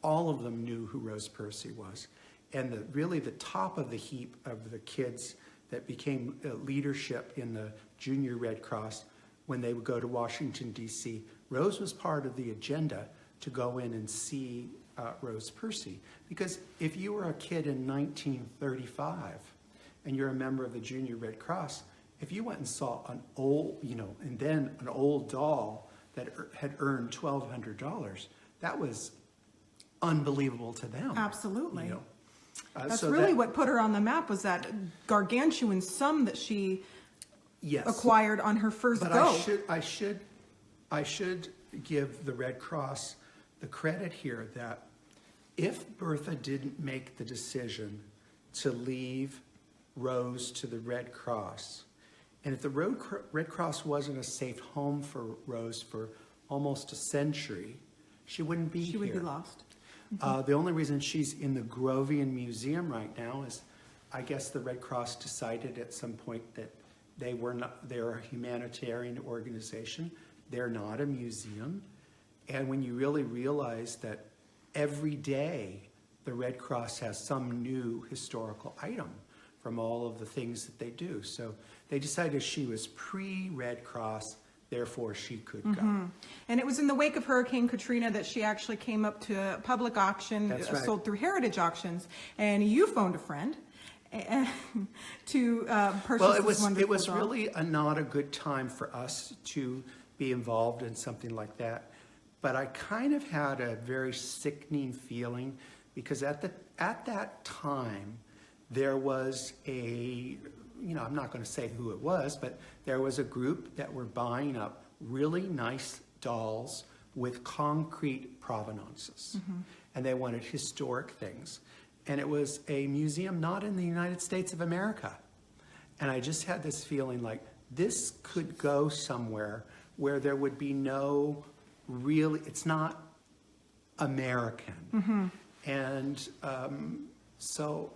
all of them knew who Rose Percy was. And really the top of the heap of the kids that became leadership in the Junior Red Cross, when they would go to Washington, D.C., Rose was part of the agenda to go in and see Rose Percy. Because if you were a kid in 1935 and you're a member of the Junior Red Cross, if you went and saw an old, and then an old doll that had earned $1,200, that was unbelievable to them. Absolutely. That's So really what put her on the map, was that gargantuan sum that she yes. acquired on her first But go. I should give the Red Cross the credit here that if Bertha didn't make the decision to leave Rose to the Red Cross, and if the Red Cross wasn't a safe home for Rose for almost a century, she wouldn't be here. She would be lost. The only reason she's in the Grovian Museum right now is, I guess the Red Cross decided at some point that they're a humanitarian organization. They're not a museum. And when you really realize that every day the Red Cross has some new historical item from all of the things that they do. So they decided she was pre-Red Cross, therefore she could go. And it was in the wake of Hurricane Katrina that she actually came up to a public auction, That's right. sold through Heritage Auctions, and you phoned a friend to purchase Well, this wonderful it was doll. really not a good time for us to be involved in something like that. But I kind of had a very sickening feeling, because at that time, there was I'm not going to say who it was, but there was a group that were buying up really nice dolls with concrete provenances. And they wanted historic things. And it was a museum not in the United States of America. And I just had this feeling like this could go somewhere where there would be no really, it's not American. And so,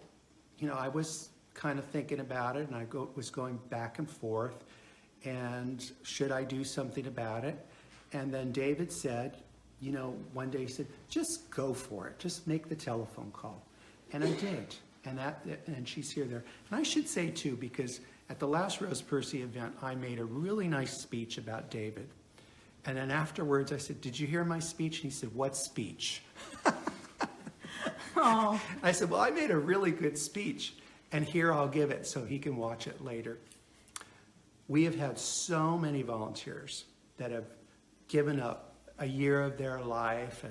I was kind of thinking about it, and I was going back and forth, and should I do something about it? And then David said, one day he said, just go for it, just make the telephone call. And I did, and she's here there. And I should say too, because at the last Rose Percy event, I made a really nice speech about David. And then afterwards I said, did you hear my speech? And he said, what speech? Oh. I said, well, I made a really good speech, and here I'll give it so he can watch it later. We have had so many volunteers that have given up a year of their life,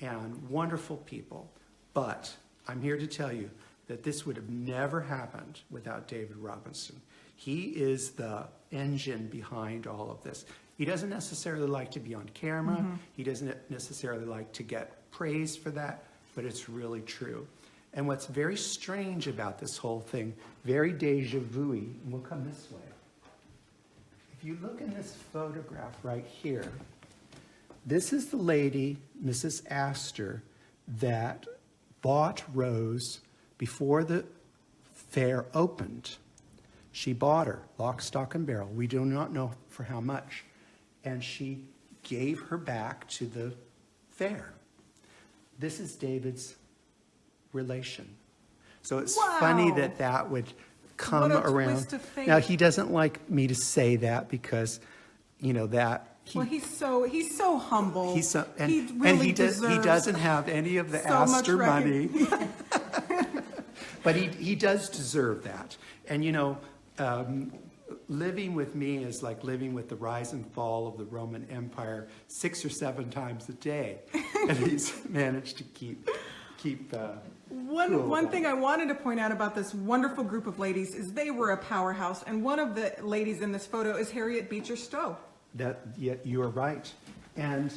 and wonderful people. But I'm here to tell you that this would have never happened without David Robinson. He is the engine behind all of this. He doesn't necessarily like to be on camera. He doesn't necessarily like to get praise for that, but it's really true. And what's very strange about this whole thing, very deja vu-y, and we'll come this way. If you look in this photograph right here, this is the lady, Mrs. Astor, that bought Rose before the fair opened. She bought her, lock, stock, and barrel. We do not know for how much. And she gave her back to the fair. This is David's relation. So it's funny that that would come What a around. twist of fate. Now, he doesn't like me to say that because, that he, Well, he's so humble. he's so, and he really he deserves doesn't have any of the so much Astor money. recognition. But he does deserve that. And living with me is like living with the rise and fall of the Roman Empire 6 or 7 times a day. And he's managed to keep One thing I wanted to point out about this wonderful group of ladies is they were a powerhouse, and one of the ladies in this photo is Harriet Beecher Stowe. You are right. And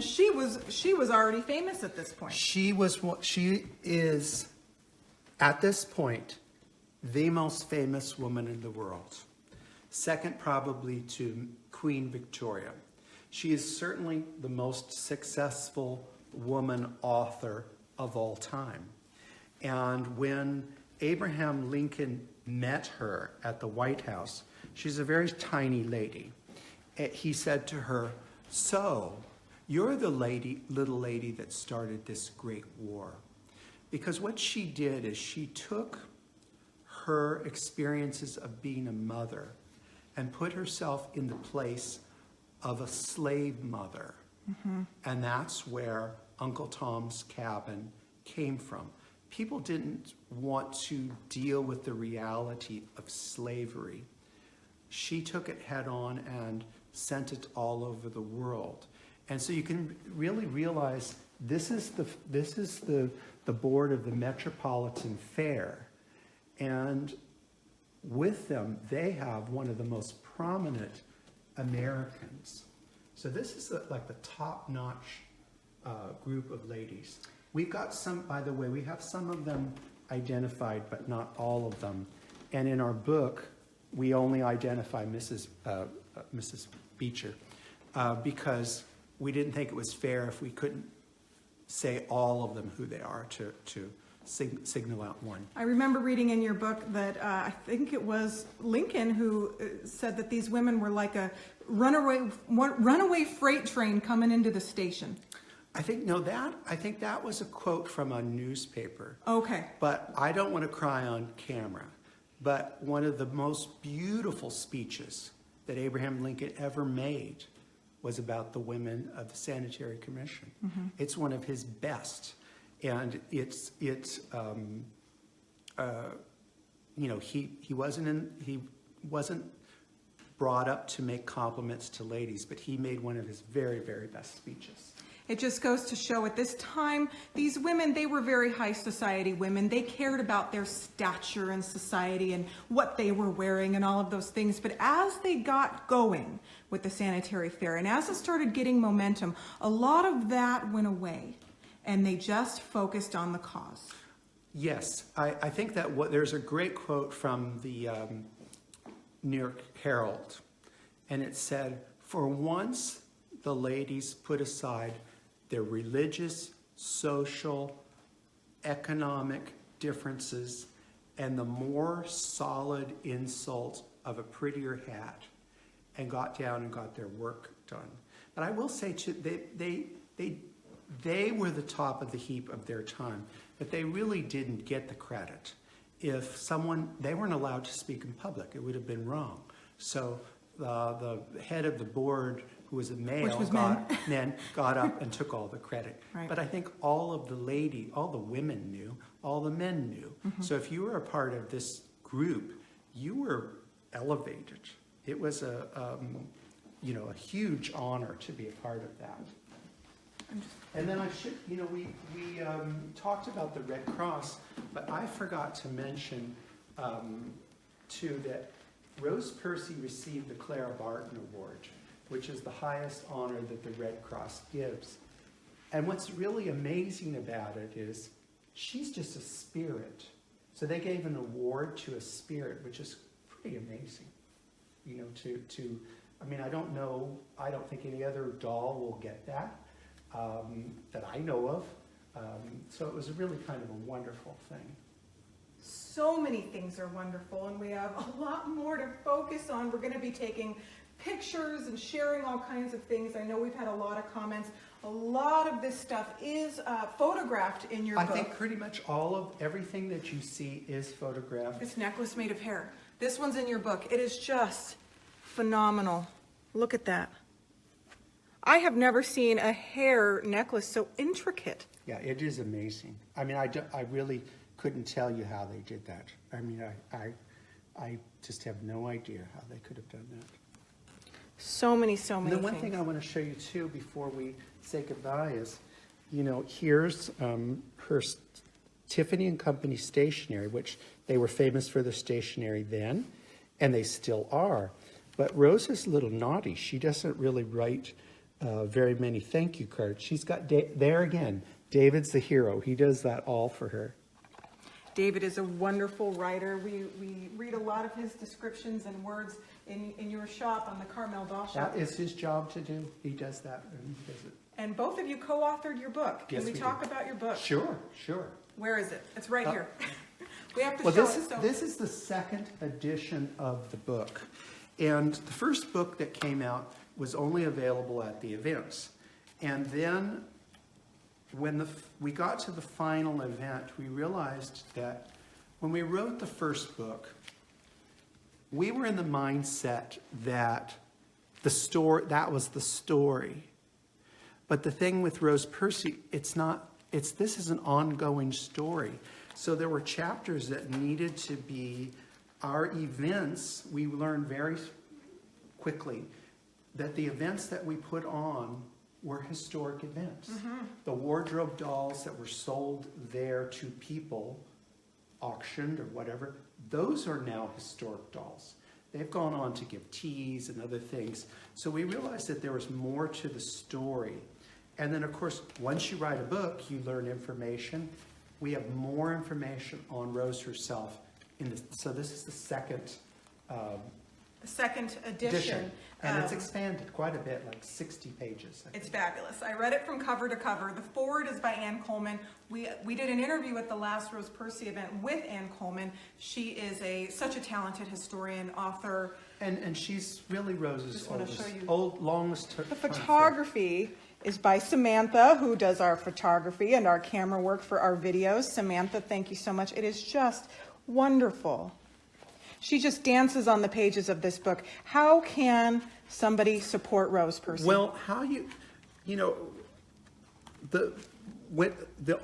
she was already famous at this point. she is at this point the most famous woman in the world, second probably to Queen Victoria. She is certainly the most successful woman author of all time. And when Abraham Lincoln met her at the White House, she's a very tiny lady. He said to her, "So, you're the little lady that started this great war." Because what she did is she took her experiences of being a mother and put herself in the place of a slave mother. And that's where Uncle Tom's Cabin came from. People didn't want to deal with the reality of slavery. She took it head on and sent it all over the world. And so you can really realize this is the board of the Metropolitan Fair. And with them, they have one of the most prominent Americans. So this is like the top-notch group of ladies. We've got some, by the way, we have some of them identified, but not all of them. And in our book, we only identify Mrs. Beecher because we didn't think it was fair if we couldn't say all of them who they are to signal out one. I remember reading in your book that I think it was Lincoln who said that these women were like a runaway freight train coming into the station. I think that was a quote from a newspaper. Okay. But I don't want to cry on camera. But one of the most beautiful speeches that Abraham Lincoln ever made was about the women of the Sanitary Commission. It's one of his best. And he wasn't brought up to make compliments to ladies, but he made one of his very, very best speeches. It just goes to show at this time, these women, they were very high society women. They cared about their stature in society and what they were wearing and all of those things. But as they got going with the Sanitary Fair and as it started getting momentum, a lot of that went away and they just focused on the cause. Yes, I think that there's a great quote from the New York Herald, and it said, "For once the ladies put aside their religious, social, economic differences and the more solid insult of a prettier hat and got down and got their work done." But I will say too, they were the top of the heap of their time, but they really didn't get the credit. If they weren't allowed to speak in public, it would have been wrong. So the head of the board, who was a male, got up and took all the credit. Right. But I think all the women knew, all the men knew. So if you were a part of this group, you were elevated. It was a huge honor to be a part of that. And then we talked about the Red Cross, but I forgot to mention too that Rose Percy received the Clara Barton Award, which is the highest honor that the Red Cross gives. And what's really amazing about it is she's just a spirit. So they gave an award to a spirit, which is pretty amazing. I don't think any other doll will get that. That I know of. So it was really kind of a wonderful thing. So many things are wonderful, and we have a lot more to focus on. We're going to be taking pictures and sharing all kinds of things. I know we've had a lot of comments. A lot of this stuff is photographed in your book. I think pretty much everything that you see is photographed. This necklace made of hair. This one's in your book. It is just phenomenal. Look at that. I have never seen a hair necklace so intricate. Yeah, it is amazing. I mean, I really couldn't tell you how they did that. I mean, I just have no idea how they could have done that. So many The things. one thing I want to show you too before we say goodbye is, here's her Tiffany and Company stationery, which they were famous for their stationery then, and they still are. But Rose is a little naughty. She doesn't really write very many thank you cards. She's got, there again, David's the hero. He does that all for her. David is a wonderful writer. We read a lot of his descriptions and words in your shop on the Carmel Doll Shop. That is his job to do. He does that, and he does it And both of you co-authored your book. Can Yes, we we talk did. about your book? Sure, sure. Where is it? It's right here. We have to Well, show this it. is, So this is the second edition of the book. And the first book that came out was only available at the events. And then when we got to the final event, we realized that when we wrote the first book, we were in the mindset that that was the story. But the thing with Rose Percy, this is an ongoing story. So there were chapters that needed to be our events. We learned very quickly that the events that we put on were historic events. The wardrobe dolls that were sold there to people, auctioned or whatever, those are now historic dolls. They've gone on to give teas and other things. So we realized that there was more to the story. And then, of course, once you write a book, you learn information. We have more information on Rose herself. So this is the second edition. And it's expanded quite a bit, like 60 pages. It's fabulous. I read it from cover to cover. The foreword is by Ann Coleman. We did an interview at the last Rose Percy event with Ann Coleman. she is such a talented historian, author. And she's really Rose's Just want to show you. longest. The photography is by Samantha, who does our photography and our camera work for our videos. Samantha, thank you so much. It is just wonderful. She just dances on the pages of this book. How can somebody support Rose Percy? Well, the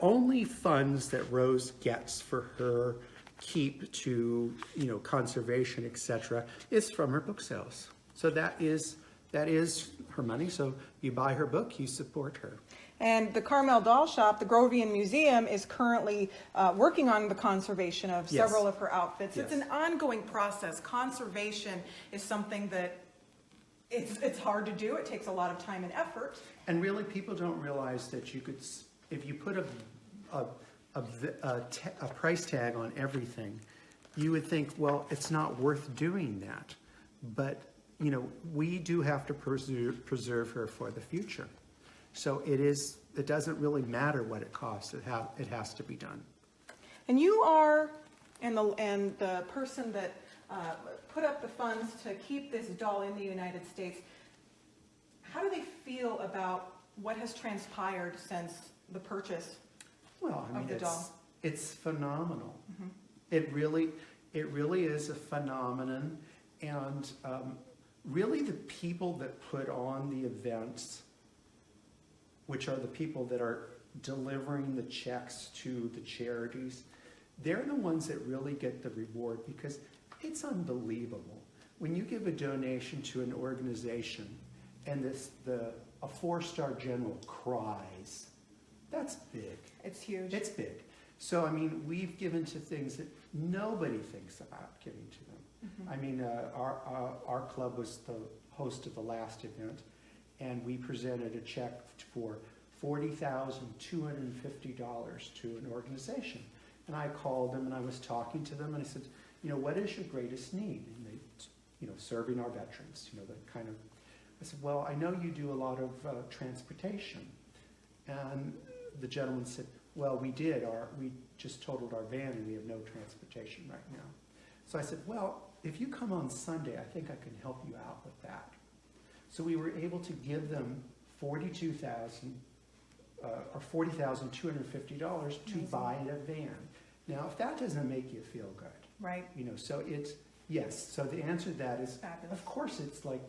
only funds that Rose gets for her keep to, conservation, etc., is from her book sales. So that is her money. So you buy her book, you support her. And the Carmel Doll Shop, the Grovian Museum, is currently working on the conservation of several of her outfits. Yes. It's an ongoing process. Conservation is something that it's hard to do. It takes a lot of time and effort. And really, people don't realize that you could, if you put a price tag on everything, you would think, well, it's not worth doing that. But, we do have to preserve her for the future. So it doesn't really matter what it costs. It has to be done. And you are, and the person that put up the funds to keep this doll in the United States, how do they feel about what has transpired since the purchase of the doll? It's phenomenal. Mm-hmm. It really is a phenomenon. And really the people that put on the events, which are the people that are delivering the checks to the charities, they're the ones that really get the reward, because it's unbelievable. When you give a donation to an organization and a 4-star general cries, that's big. It's huge. It's big. So, we've given to things that nobody thinks about giving to them. Mm-hmm. Our club was the host of the last event, and we presented a check for $40,250 to an organization. And I called them and I was talking to them and I said, what is your greatest need? And they, serving our veterans, I said, well, I know you do a lot of transportation. And the gentleman said, well, we just totaled our van and we have no transportation right now. So I said, well, if you come on Sunday, I think I can help you out with that. So we were able to give them $40,250 to buy a van. Now, if that doesn't make you feel good, right? So it's, yes. So the answer to that is, fabulous. Of course, it's like,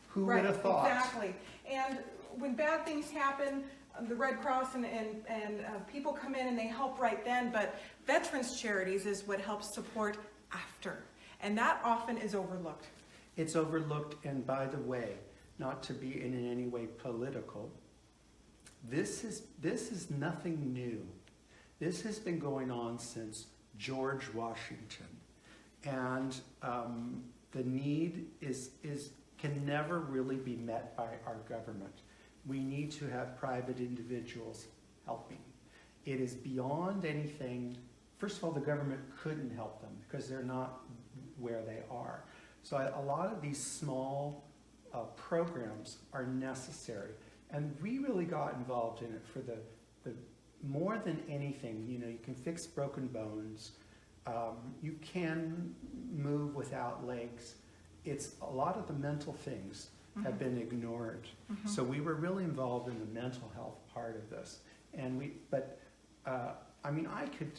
who would have thought? Exactly. And when bad things happen, the Red Cross and people come in and they help right then, but veterans charities is what helps support after. And that often is overlooked. It's overlooked, and by the way, not to be in any way political, this is nothing new. This has been going on since George Washington. And the need can never really be met by our government. We need to have private individuals helping. It is beyond anything. First of all, the government couldn't help them because they're not where they are. So a lot of these small programs are necessary. And we really got involved in it for the more than anything, you know, you can fix broken bones, you can move without legs. It's a lot of the mental things have been ignored. So we were really involved in the mental health part of this. And I mean, I could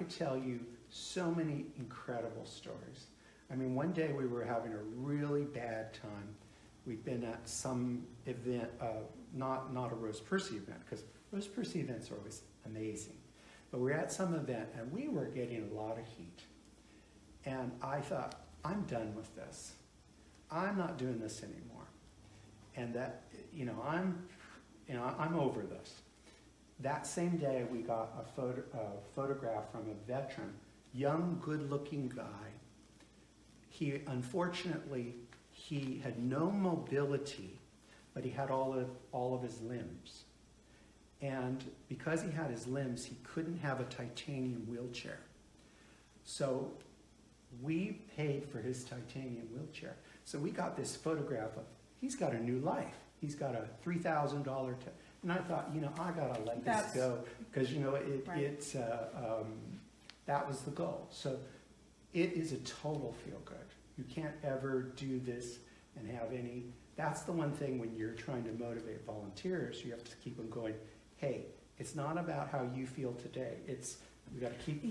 tell you so many incredible stories. I mean, one day we were having a really bad time. We'd been at some event, not a Rose Percy event, because Rose Percy events are always amazing. But we were at some event and we were getting a lot of heat. And I thought, I'm done with this. I'm not doing this anymore. And that, I'm over this. That same day we got a photograph from a veteran, young, good-looking guy. Unfortunately, he had no mobility, but he had all of his limbs. And because he had his limbs, he couldn't have a titanium wheelchair. So we paid for his titanium wheelchair. So we got this photograph of, he's got a new life. He's got a $3,000, and I thought, I gotta let this go, because that was the goal. So it is a total feel good. You can't ever do this and have any. That's the one thing when you're trying to motivate volunteers, you have to keep them going. Hey, it's not about how you feel today. We got to keep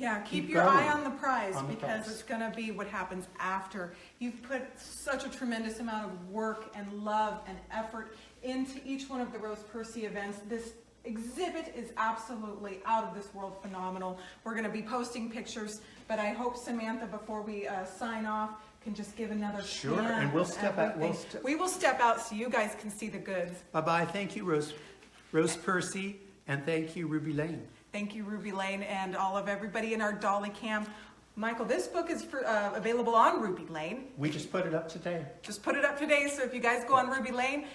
your going eye on the prize, because it's going to be what happens after. You've put such a tremendous amount of work and love and effort into each one of the Rose Percy events. This exhibit is absolutely out of this world phenomenal. We're going to be posting pictures, but I hope Samantha, before we sign off, can just give another Sure, pan and we'll of step out. everything. We will step out so you guys can see the goods. Bye-bye. Thank you, Rose Percy, and thank you, Ruby Lane. Thank you, Ruby Lane, and all of everybody in our Dolly Cam. Michael, this book is available on Ruby Lane. We just put it up today. Just put it up today, so if you guys go on Ruby Lane,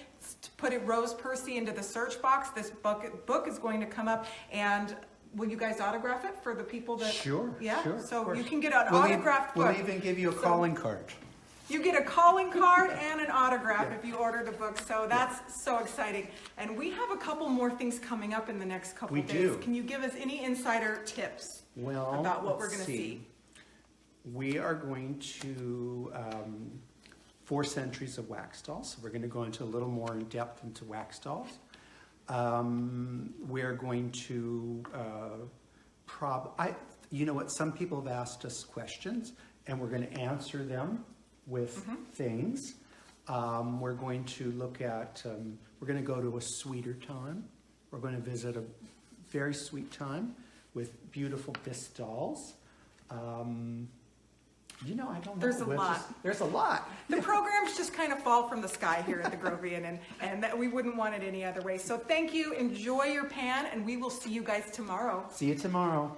put it Rose Percy into the search box. This book is going to come up, and will you guys autograph it for the people that... Sure, yeah? sure. So you can get an autographed book. We'll even give you a calling card. You get a calling card and an autograph if you order the book, so that's so exciting. And we have a couple more things coming up in the next couple of days. We do. Can you give us any insider tips about what we're going to see? We are going to 4 centuries of wax dolls. So we're going to go into a little more in depth into wax dolls. We're going to some people have asked us questions, and we're going to answer them with things. We're going to look at, we're going to go to a sweeter time. We're going to visit a very sweet time with beautiful bisque dolls. I don't know. There's a lot. There's a lot. The programs just kind of fall from the sky here at the Grovian, and that we wouldn't want it any other way. So thank you. Enjoy your pan, and we will see you guys tomorrow. See you tomorrow.